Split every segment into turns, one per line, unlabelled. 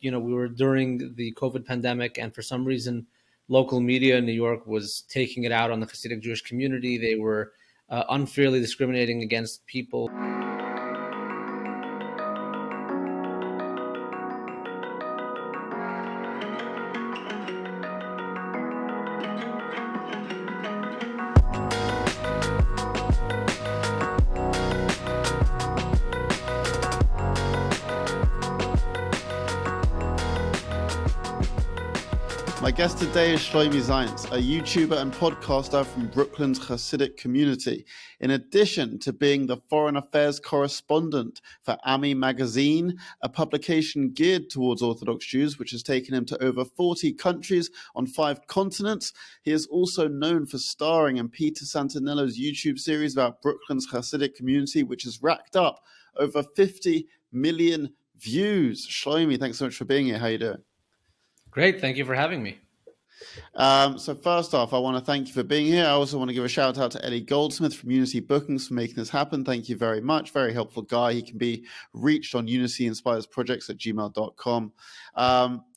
we were during the COVID pandemic, and for some reason, local media in New York was taking it out on the Hasidic Jewish community. They were unfairly discriminating against people.
My guest today is Shloime Zionce, a YouTuber and podcaster from Brooklyn's Hasidic community. In addition to being the foreign affairs correspondent for Ami magazine, a publication geared towards Orthodox Jews, which has taken him to over 40 countries on 5 continents, he is also known for starring in Peter Santenello's YouTube series about Brooklyn's Hasidic community, which has racked up over 50 million views. Shloime, thanks so much for being here. How are you doing?
Great. Thank you for having me.
So first off, I want to thank you for being here. I also want to give a shout out to Eddie Goldsmith from Unity Bookings for making this happen. Thank you very much. Very helpful guy. He can be reached on unityinspiresprojects@gmail.com.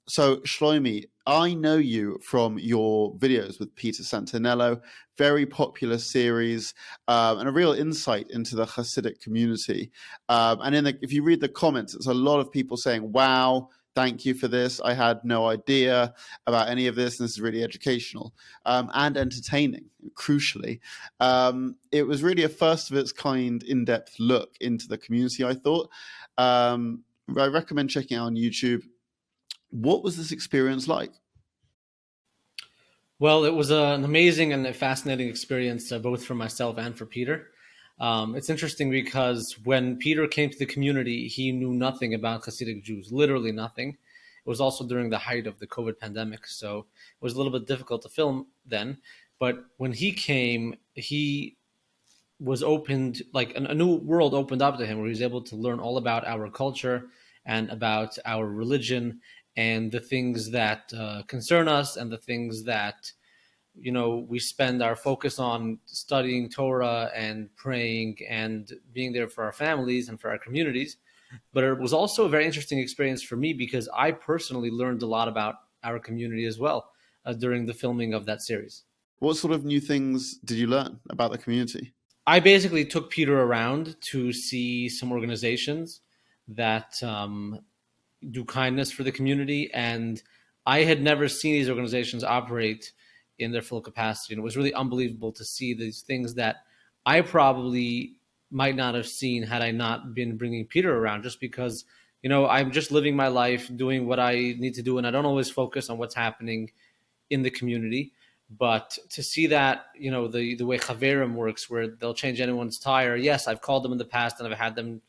So Shloime, I know you from your videos with Peter Santenello, very popular series, and a real insight into the Hasidic community. And if you read the comments, it's a lot of people saying, wow, thank you for this. I had no idea about any of this. And this is really educational and entertaining, crucially. It was really a first of its kind in-depth look into the community, I thought. I recommend checking out on YouTube. What was this experience like?
Well, it was an amazing and a fascinating experience, both for myself and for Peter. It's interesting because when Peter came to the community, he knew nothing about Hasidic Jews, literally nothing. It was also during the height of the COVID pandemic, so it was a little bit difficult to film then. But when he came, he was opened, like a new world opened up to him, where he was able to learn all about our culture and about our religion and the things that concern us and the things that we spend our focus on, studying Torah and praying and being there for our families and for our communities. But it was also a very interesting experience for me because I personally learned a lot about our community as well during the filming of that series.
What sort of new things did you learn about the community?
I basically took Peter around to see some organizations that do kindness for the community, and I had never seen these organizations operate in their full capacity. And it was really unbelievable to see these things that I probably might not have seen had I not been bringing Peter around, just because, I'm just living my life, doing what I need to do, and I don't always focus on what's happening in the community. But to see that, the way Chaverim works, where they'll change anyone's tire. Yes, I've called them in the past, and I've had them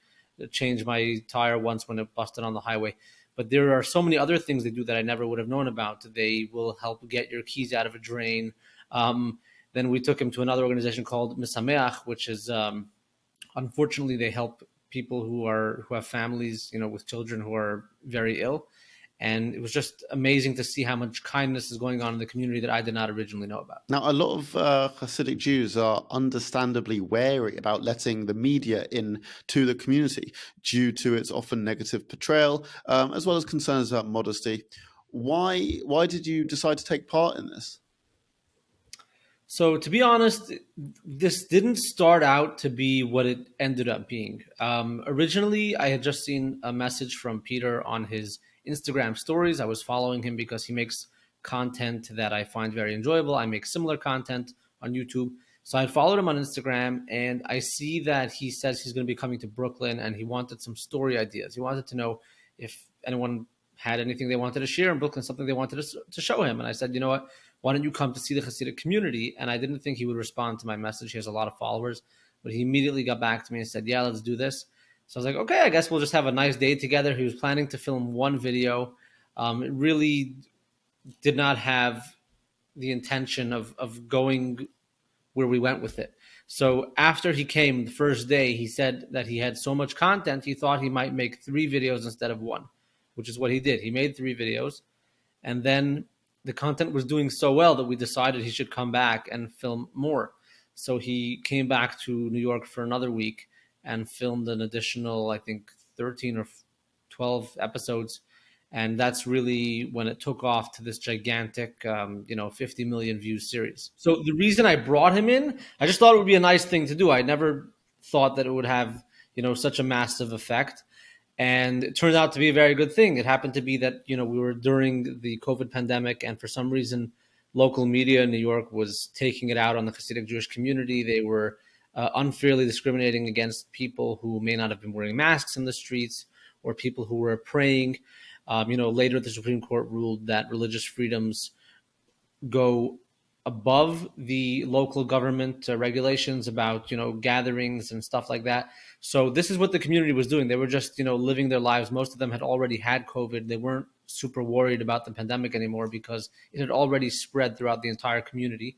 change my tire once when it busted on the highway. But there are so many other things they do that I never would have known about. They will help get your keys out of a drain. Then we took him to another organization called Misconceptions, which is, unfortunately, they help people who have families, with children who are very ill. And it was just amazing to see how much kindness is going on in the community that I did not originally know about.
Now, a lot of Hasidic Jews are understandably wary about letting the media in to the community due to its often negative portrayal, as well as concerns about modesty. Why did you decide to take part in this?
So, to be honest, this didn't start out to be what it ended up being. Originally, I had just seen a message from Peter on his Instagram stories. I was following him because he makes content that I find very enjoyable. I make similar content on YouTube. So I followed him on Instagram, and I see that he says he's going to be coming to Brooklyn, and he wanted some story ideas. He wanted to know if anyone had anything they wanted to share in Brooklyn, something they wanted to show him. And I said, you know what, why don't you come to see the Hasidic community? And I didn't think he would respond to my message. He has a lot of followers, but he immediately got back to me and said, yeah, let's do this. So I was like, okay, I guess we'll just have a nice day together. He was planning to film one video. It really did not have the intention of going where we went with it. So after he came the first day, he said that he had so much content, he thought he might make 3 videos instead of 1, which is what he did. He made 3 videos. And then the content was doing so well that we decided he should come back and film more. So he came back to New York for another week and filmed an additional, I think, 13 or 12 episodes. And that's really when it took off to this gigantic, 50 million view series. So the reason I brought him in, I just thought it would be a nice thing to do. I never thought that it would have, such a massive effect. And it turned out to be a very good thing. It happened to be that, we were during the COVID pandemic, and for some reason, local media in New York was taking it out on the Hasidic Jewish community. They were unfairly discriminating against people who may not have been wearing masks in the streets, or people who were praying. Later the Supreme Court ruled that religious freedoms go above the local government regulations about gatherings and stuff like that. So this is what the community was doing. They were just living their lives. Most of them had already had COVID. They weren't super worried about the pandemic anymore because it had already spread throughout the entire community.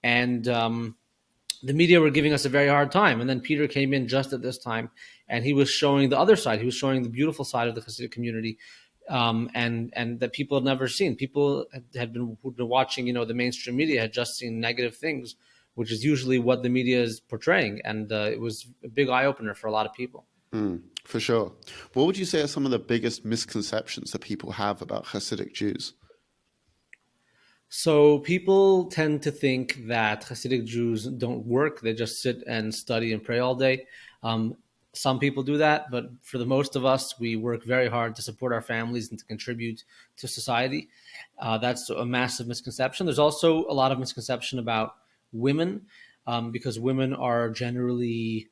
And the media were giving us a very hard time. And then Peter came in just at this time, and he was showing the other side. He was showing the beautiful side of the Hasidic community, and that people had never seen. People who'd been watching, the mainstream media had just seen negative things, which is usually what the media is portraying. And it was a big eye opener for a lot of people.
For sure. What would you say are some of the biggest misconceptions that people have about Hasidic Jews?
So people tend to think that Hasidic Jews don't work. They just sit and study and pray all day. Some people do that, but for the most of us, we work very hard to support our families and to contribute to society. That's a massive misconception. There's also a lot of misconception about women, because women are generally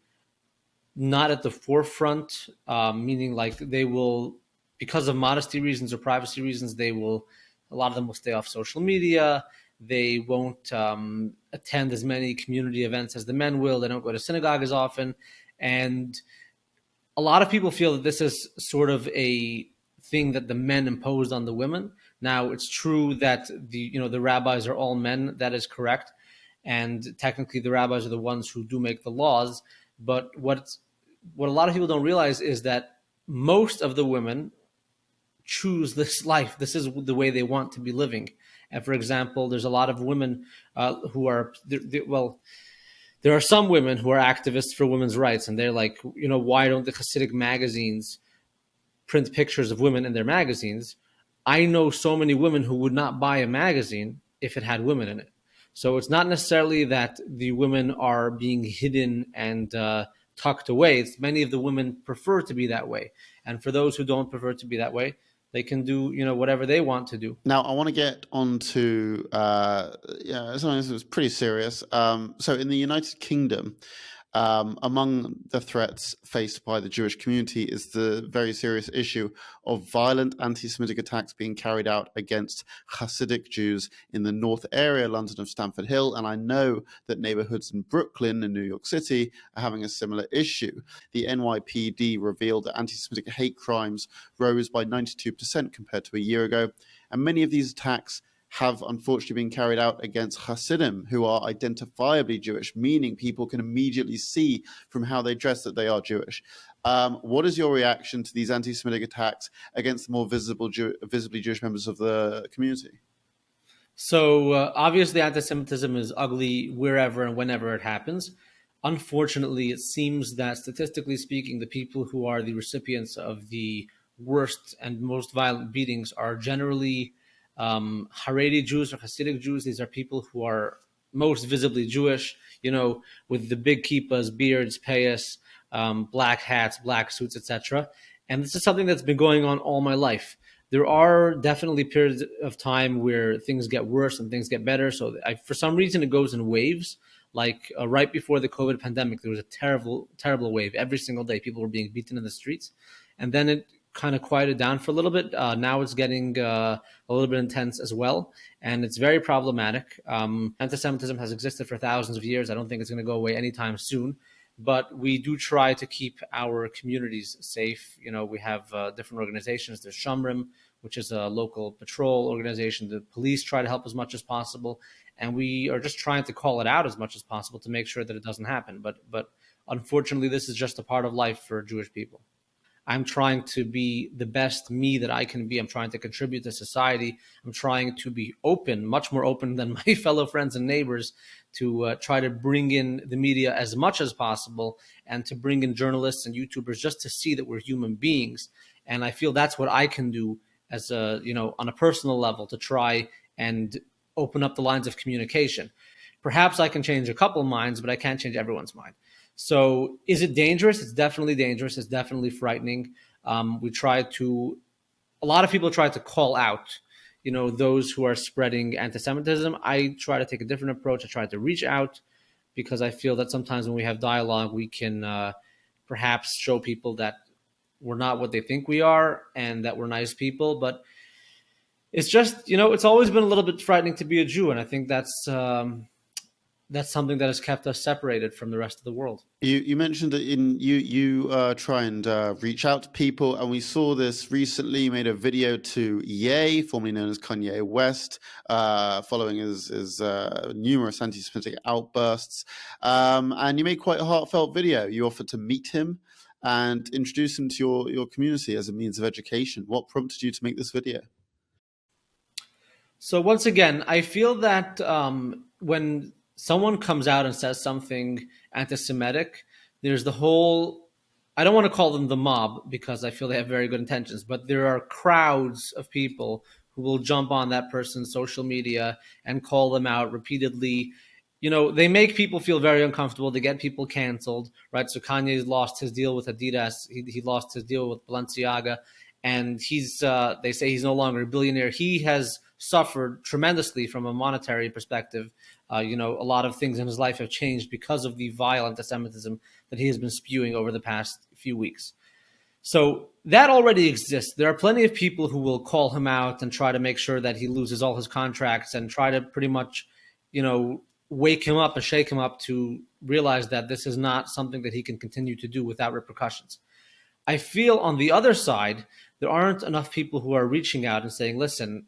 not at the forefront, meaning like they will, because of modesty reasons or privacy reasons, a lot of them will stay off social media. They won't attend as many community events as the men will. They don't go to synagogue as often. And a lot of people feel that this is sort of a thing that the men imposed on the women. Now, it's true that the rabbis are all men. That is correct. And technically, the rabbis are the ones who do make the laws. But what a lot of people don't realize is that most of the women choose this life. This is the way they want to be living. And for example, there's a lot of women who are, there are some women who are activists for women's rights, and they're like, why don't the Hasidic magazines print pictures of women in their magazines? I know so many women who would not buy a magazine if it had women in it. So it's not necessarily that the women are being hidden and tucked away. It's many of the women prefer to be that way. And for those who don't prefer to be that way, they can do, whatever they want to do.
Now, I want to get on to something that was pretty serious. So in the United Kingdom, among the threats faced by the Jewish community is the very serious issue of violent anti-Semitic attacks being carried out against Hasidic Jews in the North area, London of Stamford Hill. And I know that neighborhoods in Brooklyn and New York City are having a similar issue. The NYPD revealed that anti-Semitic hate crimes rose by 92% compared to a year ago. And many of these attacks have unfortunately been carried out against Hasidim, who are identifiably Jewish, meaning people can immediately see from how they dress that they are Jewish. What is your reaction to these anti-Semitic attacks against the more visibly Jewish members of the community?
So obviously anti-Semitism is ugly wherever and whenever it happens. Unfortunately, it seems that statistically speaking, the people who are the recipients of the worst and most violent beatings are generally Haredi Jews or Hasidic Jews. These are people who are most visibly Jewish, with the big kippahs, beards, payas, black hats, black suits, etc. And this is something that's been going on all my life. There are definitely periods of time where things get worse and things get better. So for some reason, it goes in waves. Like right before the COVID pandemic, there was a terrible, terrible wave. Every single day, people were being beaten in the streets. And then it kind of quieted down for a little bit. Now it's getting a little bit intense as well, and it's very problematic. Anti-Semitism has existed for thousands of years. I don't think it's going to go away anytime soon, but we do try to keep our communities safe. We have different organizations. There's Shamrim, which is a local patrol organization. The police try to help as much as possible, and we are just trying to call it out as much as possible to make sure that it doesn't happen. But unfortunately, this is just a part of life for Jewish people. I'm trying to be the best me that I can be. I'm trying to contribute to society. I'm trying to be open, much more open than my fellow friends and neighbors, to try to bring in the media as much as possible and to bring in journalists and YouTubers just to see that we're human beings. And I feel that's what I can do as a, on a personal level, to try and open up the lines of communication. Perhaps I can change a couple minds, but I can't change everyone's mind. So is it dangerous? It's definitely dangerous. It's definitely frightening. A lot of people try to call out, those who are spreading anti-Semitism. I try to take a different approach. I try to reach out, because I feel that sometimes when we have dialogue, we can perhaps show people that we're not what they think we are and that we're nice people. But it's just, it's always been a little bit frightening to be a Jew, and I think that's something that has kept us separated from the rest of the world.
You mentioned that you try and reach out to people, and we saw this recently. You made a video to Ye, formerly known as Kanye West, following his numerous anti-Semitic outbursts, and you made quite a heartfelt video. You offered to meet him and introduce him to your community as a means of education. What prompted you to make this video?
So once again, I feel that when someone comes out and says something anti-Semitic, there's the whole, I don't want to call them the mob because I feel they have very good intentions, but there are crowds of people who will jump on that person's social media and call them out repeatedly. They make people feel very uncomfortable. They get people canceled, right? So Kanye's lost his deal with Adidas. He lost his deal with Balenciaga, and they say he's no longer a billionaire. He has suffered tremendously from a monetary perspective. A lot of things in his life have changed because of the vile anti-Semitism that he has been spewing over the past few weeks. So that already exists. There are plenty of people who will call him out and try to make sure that he loses all his contracts and try to pretty much, wake him up and shake him up to realize that this is not something that he can continue to do without repercussions. I feel on the other side, there aren't enough people who are reaching out and saying, listen,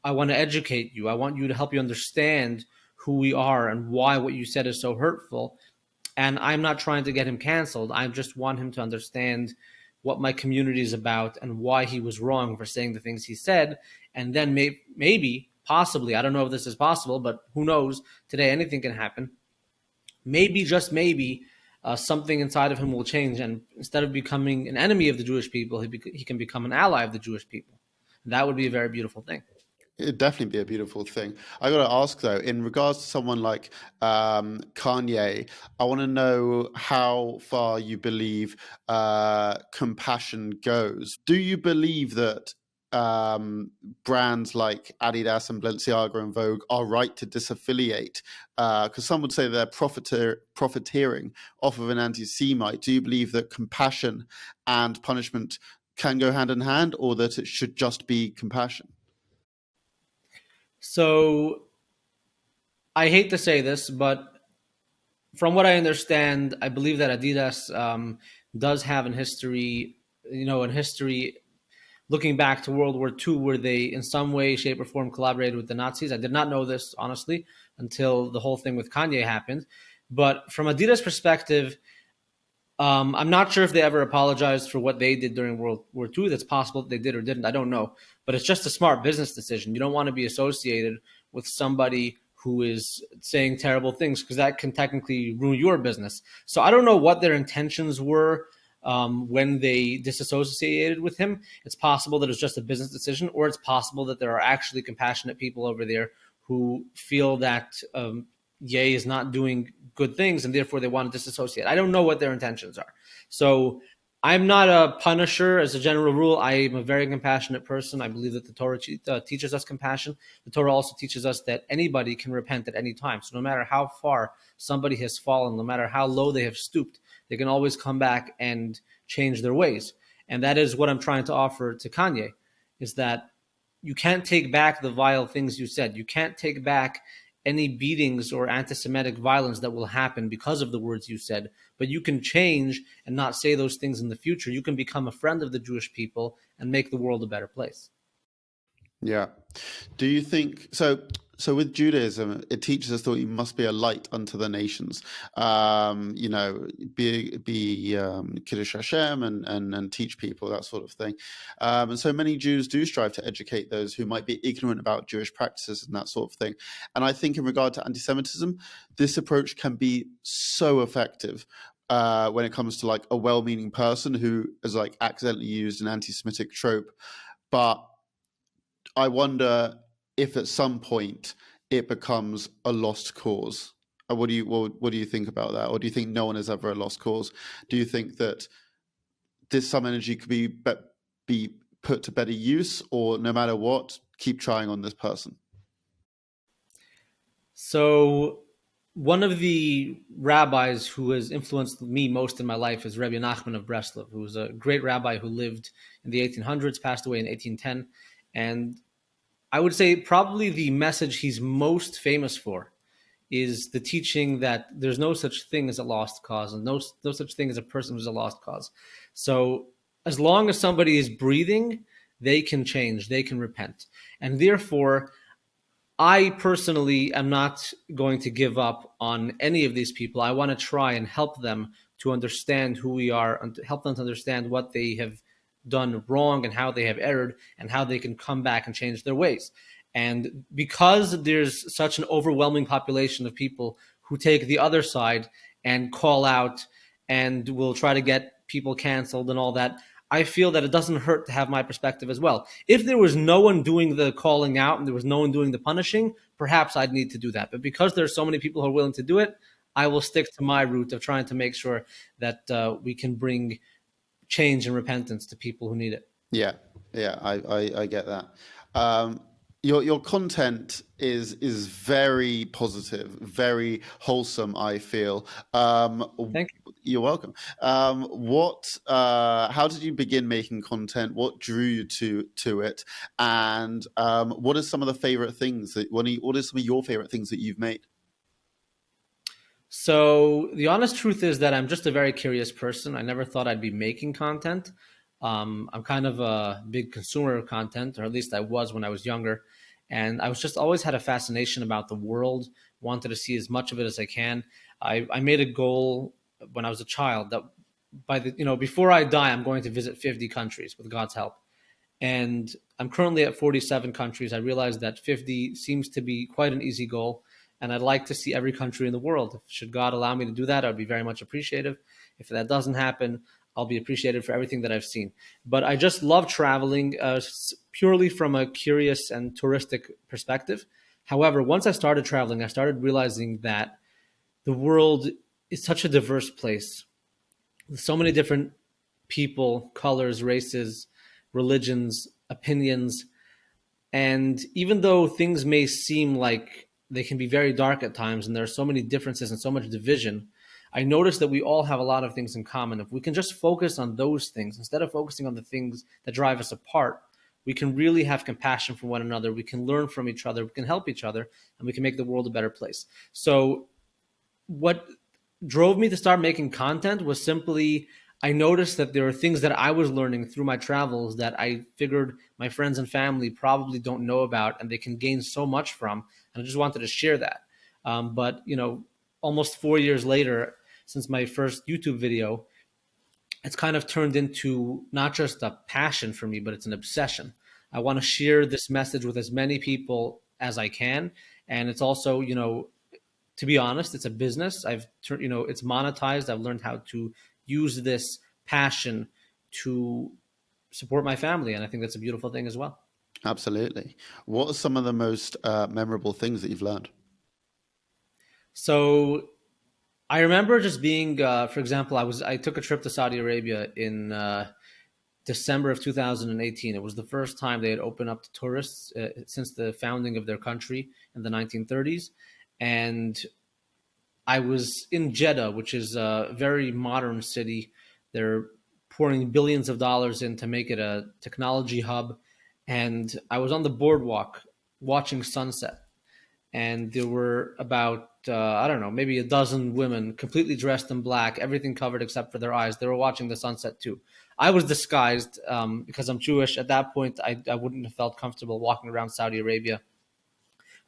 I want to educate you. I want you to help you understand who we are and why what you said is so hurtful. And I'm not trying to get him canceled. I just want him to understand what my community is about and why he was wrong for saying the things he said. And then maybe, possibly, I don't know if this is possible, but who knows? Today, anything can happen. Maybe, just maybe, something inside of him will change. And instead of becoming an enemy of the Jewish people, he can become an ally of the Jewish people. That would be a very beautiful thing.
It'd definitely be a beautiful thing. I got to ask though, in regards to someone like Kanye, I want to know how far you believe compassion goes. Do you believe that brands like Adidas and Balenciaga and Vogue are right to disaffiliate? Because some would say they're profiteering off of an anti-Semite. Do you believe that compassion and punishment can go hand in hand, or that it should just be compassion?
So I hate to say this, but from what I understand, I believe that Adidas does have in history, looking back to World War II, where they in some way, shape, or form collaborated with the Nazis. I did not know this, honestly, until the whole thing with Kanye happened. But from Adidas' perspective, I'm not sure if they ever apologized for what they did during World War II. That's possible that they did or didn't. I don't know. But it's just a smart business decision. You don't want to be associated with somebody who is saying terrible things, because that can technically ruin your business. So I don't know what their intentions were when they disassociated with him. It's possible that it's just a business decision, or it's possible that there are actually compassionate people over there who feel that Ye is not doing good things and therefore they want to disassociate. I don't know what their intentions are. So I'm not a punisher as a general rule. I am a very compassionate person. I believe that the Torah teaches us compassion. The Torah also teaches us that anybody can repent at any time. So no matter how far somebody has fallen, no matter how low they have stooped, they can always come back and change their ways. And that is what I'm trying to offer to Kanye, is that you can't take back the vile things you said. You can't take back any beatings or anti-Semitic violence that will happen because of the words you said, but you can change and not say those things in the future. You can become a friend of the Jewish people and make the world a better place.
Yeah. Do you think so? So with Judaism, it teaches us that you must be a light unto the nations. Be Kiddush Hashem and teach people, that sort of thing. And so many Jews do strive to educate those who might be ignorant about Jewish practices and that sort of thing. And I think in regard to anti-Semitism, this approach can be so effective when it comes to like a well-meaning person who has like accidentally used an anti-Semitic trope but I wonder if at some point it becomes a lost cause. What do you think about that? Or do you think no one is ever a lost cause? Do you think that some energy could be put to better use, or no matter what, keep trying on this person?
So, one of the rabbis who has influenced me most in my life is Rabbi Nachman of Breslov, who was a great rabbi who lived in the 1800s, passed away in 1810. And I would say probably the message he's most famous for is the teaching that there's no such thing as a lost cause, and no such thing as a person who's a lost cause. So as long as somebody is breathing, they can change, they can repent. And therefore, I personally am not going to give up on any of these people. I want to try and help them to understand who we are and to help them to understand what they have done wrong and how they have erred and how they can come back and change their ways. And because there's such an overwhelming population of people who take the other side and call out and will try to get people canceled and all that, I feel that it doesn't hurt to have my perspective as well. If there was no one doing the calling out and there was no one doing the punishing, perhaps I'd need to do that. But because there's so many people who are willing to do it, I will stick to my route of trying to make sure that we can bring change and repentance to people who need it.
Yeah, yeah, I get that. Um, your content is very positive, very wholesome, I feel.
Thank you.
You're welcome. How did you begin making content? What drew you to it? And what are some of the favorite things what are some of your favorite things that you've made?
So the honest truth is that I'm just a very curious person. I never thought I'd be making content. I'm kind of a big consumer of content, or at least I was when I was younger. And I was just always had a fascination about the world, wanted to see as much of it as I can. I made a goal when I was a child that before I die, I'm going to visit 50 countries with God's help. And I'm currently at 47 countries. I realize that 50 seems to be quite an easy goal, and I'd like to see every country in the world. Should God allow me to do that, I'd be very much appreciative. If that doesn't happen, I'll be appreciated for everything that I've seen. But I just love traveling purely from a curious and touristic perspective. However, once I started traveling, I started realizing that the world is such a diverse place with so many different people, colors, races, religions, opinions. And even though things may seem like they can be very dark at times and there are so many differences and so much division, I noticed that we all have a lot of things in common. If we can just focus on those things instead of focusing on the things that drive us apart, we can really have compassion for one another. We can learn from each other. We can help each other, and we can make the world a better place. So, what drove me to start making content was simply I noticed that there are things that I was learning through my travels that I figured my friends and family probably don't know about and they can gain so much from. And I just wanted to share that. But, almost 4 years later, since my first YouTube video, it's kind of turned into not just a passion for me, but it's an obsession. I want to share this message with as many people as I can. And it's also, to be honest, it's a business. It's monetized. I've learned how to use this passion to support my family, and I think that's a beautiful thing as well.
Absolutely. What are some of the most memorable things that you've learned?
So I remember just being, for example, I took a trip to Saudi Arabia in December of 2018. It was the first time they had opened up to tourists since the founding of their country in the 1930s, and I was in Jeddah, which is a very modern city. They're pouring billions of dollars in to make it a technology hub. And I was on the boardwalk watching sunset. And there were about, I don't know, maybe a dozen women completely dressed in black, everything covered except for their eyes. They were watching the sunset too. I was disguised because I'm Jewish. At that point, I wouldn't have felt comfortable walking around Saudi Arabia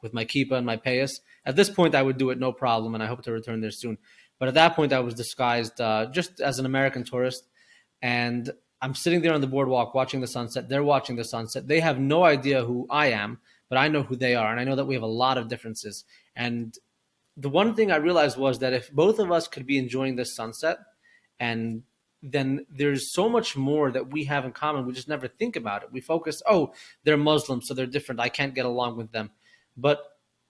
with my kippah and my payas. At this point, I would do it no problem, and I hope to return there soon. But at that point, I was disguised just as an American tourist, and I'm sitting there on the boardwalk watching the sunset. They're watching the sunset. They have no idea who I am, but I know who they are, and I know that we have a lot of differences. And the one thing I realized was that if both of us could be enjoying this sunset and then there's so much more that we have in common. We just never think about it. We focus, oh, they're Muslims, so they're different. I can't get along with them. But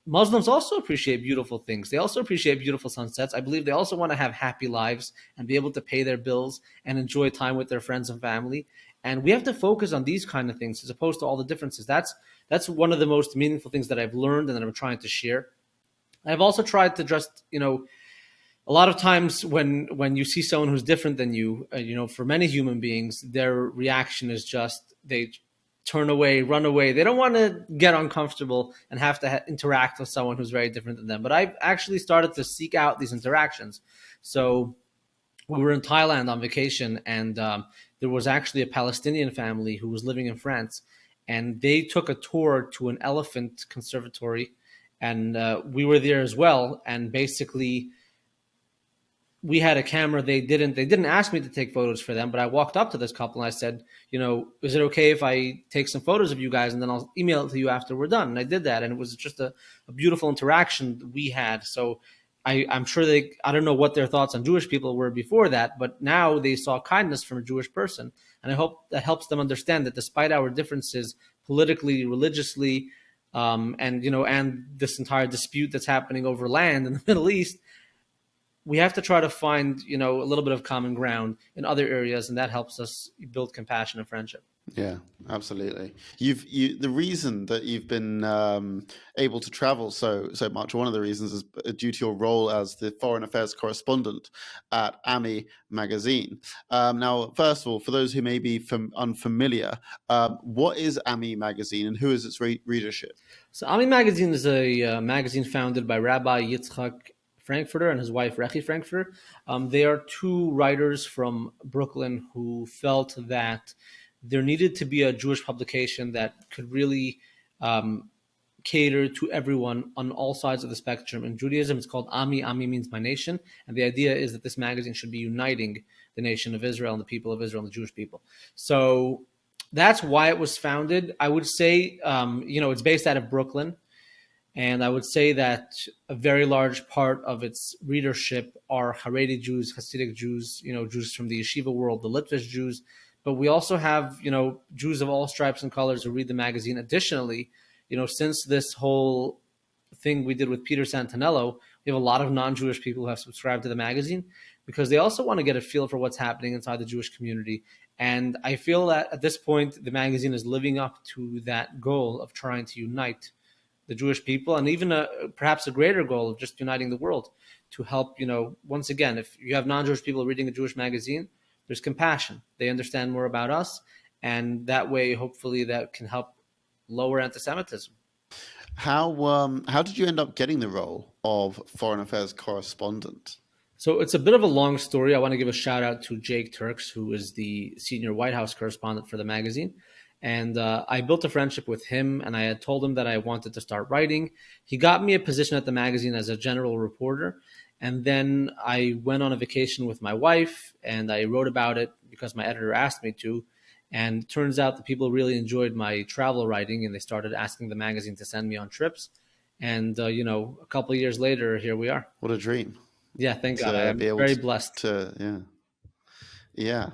Muslims also appreciate beautiful things. They also appreciate beautiful sunsets. I believe they also want to have happy lives and be able to pay their bills and enjoy time with their friends and family. And we have to focus on these kind of things as opposed to all the differences. That's one of the most meaningful things that I've learned and that I'm trying to share. I've also tried to just, a lot of times when you see someone who's different than you, for many human beings, their reaction is just they turn away, run away. They don't want to get uncomfortable and have to interact with someone who's very different than them. But I've actually started to seek out these interactions. So we were in Thailand on vacation, and there was actually a Palestinian family who was living in France, and they took a tour to an elephant conservatory, and we were there as well. And basically, we had a camera. They didn't ask me to take photos for them, but I walked up to this couple and I said, is it okay if I take some photos of you guys and then I'll email it to you after we're done? And I did that, and it was just a beautiful interaction that we had. So I'm sure I don't know what their thoughts on Jewish people were before that, but now they saw kindness from a Jewish person. And I hope that helps them understand that despite our differences politically, religiously, and this entire dispute that's happening over land in the Middle East, we have to try to find, a little bit of common ground in other areas, and that helps us build compassion and friendship.
Yeah, absolutely. The reason that you've been able to travel so much, one of the reasons is due to your role as the foreign affairs correspondent at AMI magazine. Now, first of all, for those who may be unfamiliar, what is AMI magazine and who is its readership?
So AMI magazine is a magazine founded by Rabbi Yitzchak Frankfurter and his wife Rechi Frankfurter. They are two writers from Brooklyn who felt that there needed to be a Jewish publication that could really cater to everyone on all sides of the spectrum. In Judaism, it's called Ami. Ami means my nation. And the idea is that this magazine should be uniting the nation of Israel and the people of Israel and the Jewish people. So that's why it was founded. I would say, it's based out of Brooklyn. And I would say that a very large part of its readership are Haredi Jews, Hasidic Jews, Jews from the yeshiva world, the Litvish Jews. But we also have, Jews of all stripes and colors who read the magazine. Additionally, since this whole thing we did with Peter Santenello, we have a lot of non-Jewish people who have subscribed to the magazine because they also want to get a feel for what's happening inside the Jewish community. And I feel that at this point, the magazine is living up to that goal of trying to unite the Jewish people, and even perhaps a greater goal of just uniting the world to help, once again, if you have non-Jewish people reading a Jewish magazine, there's compassion. They understand more about us, and that way, hopefully, that can help lower antisemitism.
How did you end up getting the role of foreign affairs correspondent?
So it's a bit of a long story. I want to give a shout out to Jake Turks, who is the senior White House correspondent for the magazine. And I built a friendship with him, and I had told him that I wanted to start writing. He got me a position at the magazine as a general reporter. And then I went on a vacation with my wife, and I wrote about it because my editor asked me to. And it turns out that people really enjoyed my travel writing, and they started asking the magazine to send me on trips. And, a couple of years later, here we are.
What a dream.
Yeah, thank God. I'm very blessed.
Yeah.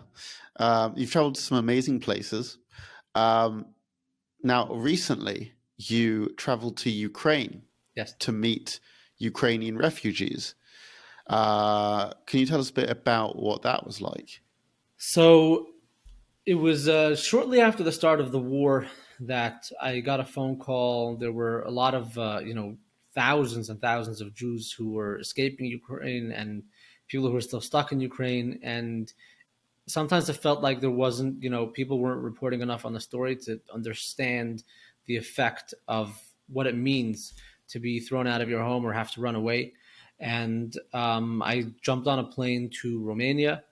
You've traveled to some amazing places. Now, recently, you traveled to Ukraine to meet Ukrainian refugees. Can you tell us a bit about what that was like?
So it was shortly after the start of the war that I got a phone call. There were a lot of, thousands and thousands of Jews who were escaping Ukraine and people who were still stuck in Ukraine. And sometimes it felt like there wasn't, people weren't reporting enough on the story to understand the effect of what it means to be thrown out of your home or have to run away. And I jumped on a plane to Romania.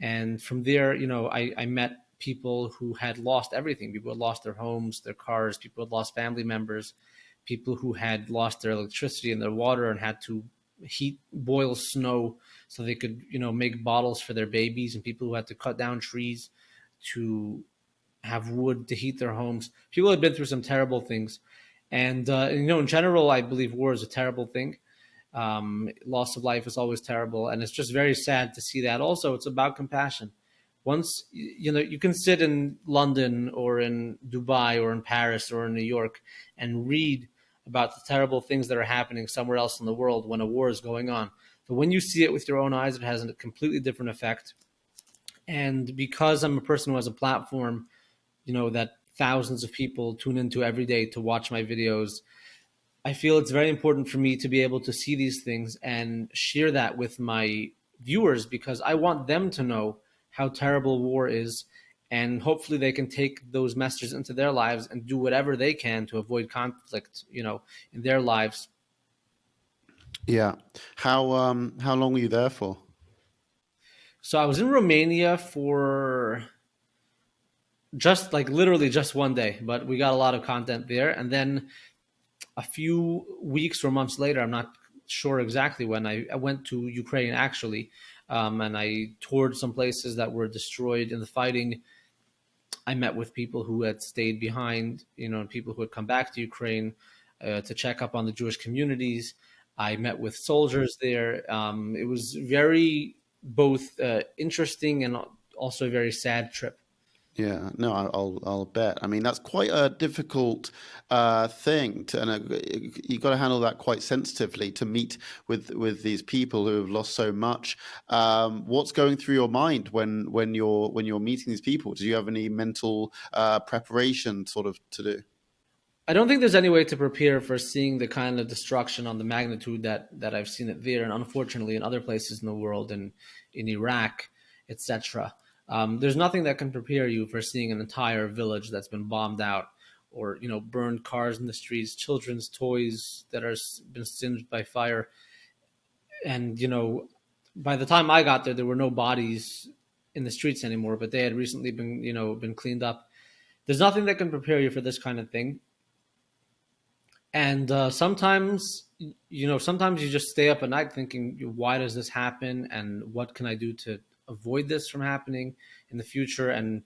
And from there, I met people who had lost everything. People had lost their homes, their cars, people had lost family members, people who had lost their electricity and their water and had to boil snow so they could, make bottles for their babies, and people who had to cut down trees to have wood to heat their homes. People had been through some terrible things. And in general, I believe war is a terrible thing. Loss of life is always terrible. And it's just very sad to see that. Also, it's about compassion. once you can sit in London or in Dubai or in Paris or in New York and read about the terrible things that are happening somewhere else in the world when a war is going on. But when you see it with your own eyes, it has a completely different effect. And because I'm a person who has a platform, that thousands of people tune into every day to watch my videos, I feel it's very important for me to be able to see these things and share that with my viewers, because I want them to know how terrible war is, and hopefully they can take those messages into their lives and do whatever they can to avoid conflict, in their lives.
Yeah. How long were you there for?
So I was in Romania for just like literally just one day, but we got a lot of content there. And then a few weeks or months later, I'm not sure exactly when, I went to Ukraine actually, and I toured some places that were destroyed in the fighting. I met with people who had stayed behind, people who had come back to Ukraine to check up on the Jewish communities. I met with soldiers there. It was very both interesting and also a very sad trip.
Yeah, no, I'll bet. I mean, that's quite a difficult thing to, and you've got to handle that quite sensitively to meet with these people who have lost so much. What's going through your mind when you're meeting these people? Do you have any mental preparation sort of to do?
I don't think there's any way to prepare for seeing the kind of destruction on the magnitude that I've seen it there, and unfortunately in other places in the world, and in Iraq, etc. There's nothing that can prepare you for seeing an entire village that's been bombed out, or burned cars in the streets, children's toys that are been singed by fire, and by the time I got there, there were no bodies in the streets anymore, but they had recently been cleaned up. There's nothing that can prepare you for this kind of thing. And sometimes you just stay up at night thinking, why does this happen, and what can I do to avoid this from happening in the future? And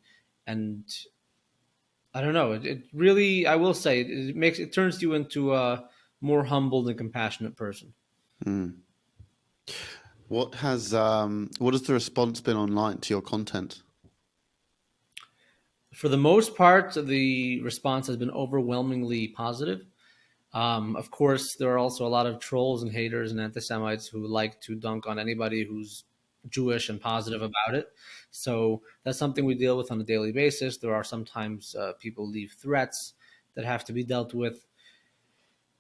I don't know. It really, I will say, it turns you into a more humbled and compassionate person.
Mm. What has the response been online to your content?
For the most part, the response has been overwhelmingly positive. Of course, there are also a lot of trolls and haters and anti-Semites who like to dunk on anybody who's Jewish and positive about it. So that's something we deal with on a daily basis. There are sometimes people leave threats that have to be dealt with.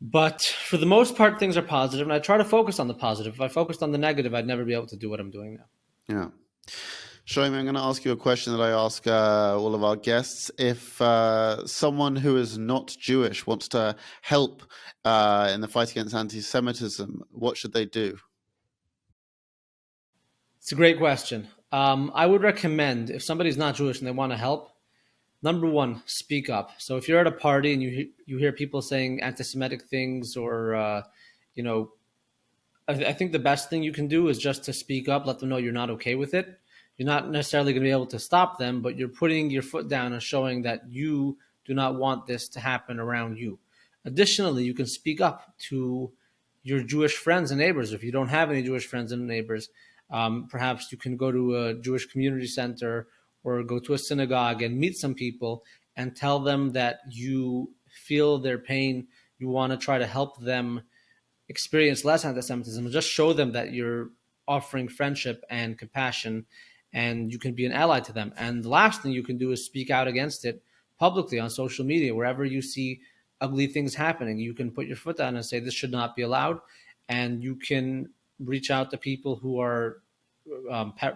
But for the most part, things are positive, and I try to focus on the positive. If I focused on the negative, I'd never be able to do what I'm doing now.
Yeah. Shloime, I'm going to ask you a question that I ask all of our guests. If someone who is not Jewish wants to help in the fight against anti-Semitism, what should they do?
It's a great question. I would recommend, if somebody's not Jewish and they want to help, number one, speak up. So if you're at a party and you hear people saying anti-Semitic things, or I think the best thing you can do is just to speak up, let them know you're not okay with it. You're not necessarily going to be able to stop them, but you're putting your foot down and showing that you do not want this to happen around you. Additionally, you can speak up to your Jewish friends and neighbors. If you don't have any Jewish friends and neighbors, perhaps you can go to a Jewish community center or go to a synagogue and meet some people and tell them that you feel their pain. You want to try to help them experience less anti-Semitism, and just show them that you're offering friendship and compassion, and you can be an ally to them. And the last thing you can do is speak out against it publicly on social media. Wherever you see ugly things happening, you can put your foot down and say this should not be allowed, and you can reach out to people who are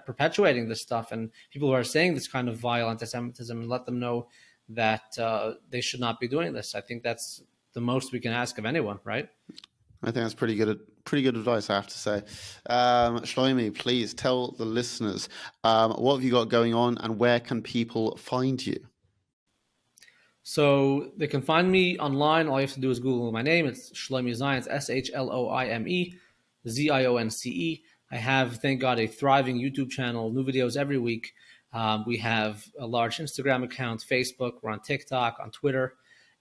perpetuating this stuff, and people who are saying this kind of vile anti-Semitism, and let them know that they should not be doing this. I think that's the most we can ask of anyone, right?
I think that's pretty good advice, I have to say. Shloime, please tell the listeners what have you got going on, and where can people find you?
So they can find me online. All you have to do is Google my name. It's Shloime Zionce, Shloime Zionce. I have, thank God, a thriving YouTube channel, new videos every week. We have a large Instagram account, Facebook. We're on TikTok, on Twitter.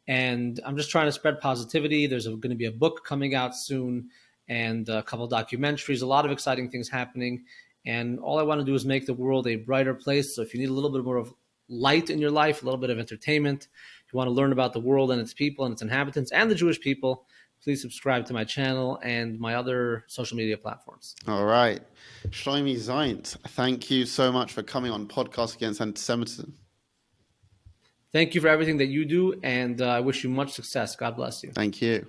And I'm just trying to spread positivity. There's going to be a book coming out soon, and a couple documentaries, a lot of exciting things happening. And all I want to do is make the world a brighter place. So if you need a little bit more of light in your life, a little bit of entertainment, if you want to learn about the world and its people and its inhabitants and the Jewish people, please subscribe to my channel and my other social media platforms.
All right. Shloime Zionce, thank you so much for coming on Podcast Against Antisemitism.
Thank you for everything that you do, and I wish you much success. God bless you.
Thank you.